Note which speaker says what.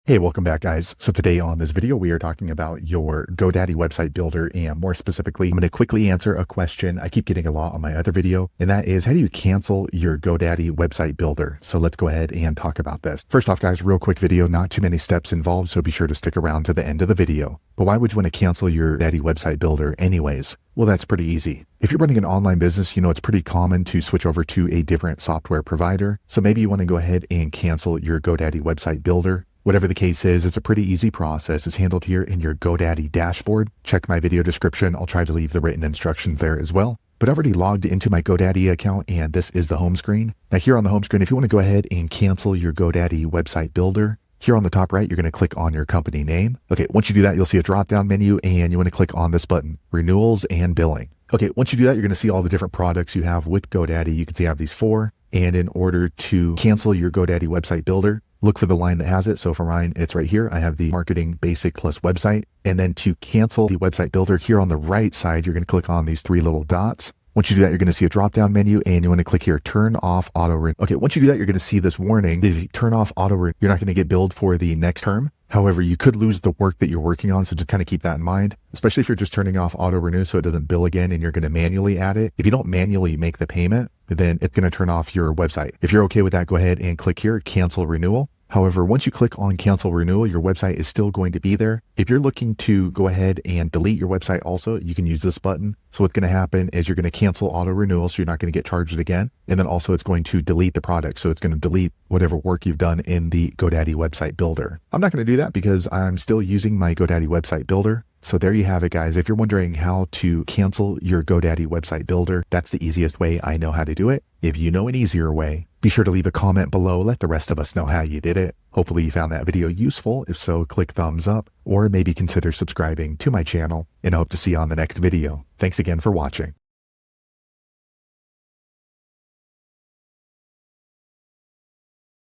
Speaker 1: Hey, welcome back guys. So today on this video, we are talking about your GoDaddy website builder, and more specifically, I'm going to quickly answer a question I keep getting a lot on my other video, and that is how do you cancel your GoDaddy website builder? So let's go ahead and talk about this. First off guys, real quick video, not too many steps involved, so be sure to stick around to the end of the video. But why would you want to cancel your GoDaddy website builder anyways? Well, that's pretty easy. If you're running an online business, you know it's pretty common to switch over to a different software provider. So maybe you want to go ahead and cancel your GoDaddy website builder. Whatever the case is, it's a pretty easy process. It's handled here in your GoDaddy dashboard. Check my video description. I'll try to leave the written instructions there as well. But I've already logged into my GoDaddy account, and this is the home screen. Now here on the home screen, if you want to go ahead and cancel your GoDaddy website builder, here on the top right, you're going to click on your company name. Okay, once you do that, you'll see a drop-down menu, and you want to click on this button, Renewals and Billing. Okay, once you do that, you're going to see all the different products you have with GoDaddy. You can see I have these 4. And in order to cancel your GoDaddy website builder, look for the line that has it. So for mine, it's right here. I have the Marketing Basic plus Website. And then to cancel the website builder, here on the right side, you're going to click on these 3 little dots. Once you do that, you're going to see a drop-down menu, and you want to click here, Turn Off Auto Renew. Okay, once you do that, you're going to see this warning. If you turn off auto renew, you're not going to get billed for the next term. However, you could lose the work that you're working on, so just kind of keep that in mind, especially if you're just turning off auto renew so it doesn't bill again and you're going to manually add it. If you don't manually make the payment, then it's going to turn off your website. If you're okay with that, go ahead and click here, Cancel Renewal. However, once you click on Cancel Renewal, your website is still going to be there. If you're looking to go ahead and delete your website also, you can use this button. So what's going to happen is you're going to cancel auto renewal, so you're not going to get charged again. And then also it's going to delete the product. So it's going to delete whatever work you've done in the GoDaddy website builder. I'm not going to do that because I'm still using my GoDaddy website builder. So there you have it, guys. If you're wondering how to cancel your GoDaddy website builder, that's the easiest way I know how to do it. If you know an easier way, be sure to leave a comment below. Let the rest of us know how you did it. Hopefully you found that video useful. If so, click thumbs up or maybe consider subscribing to my channel, and I hope to see you on the next video. Thanks again for watching.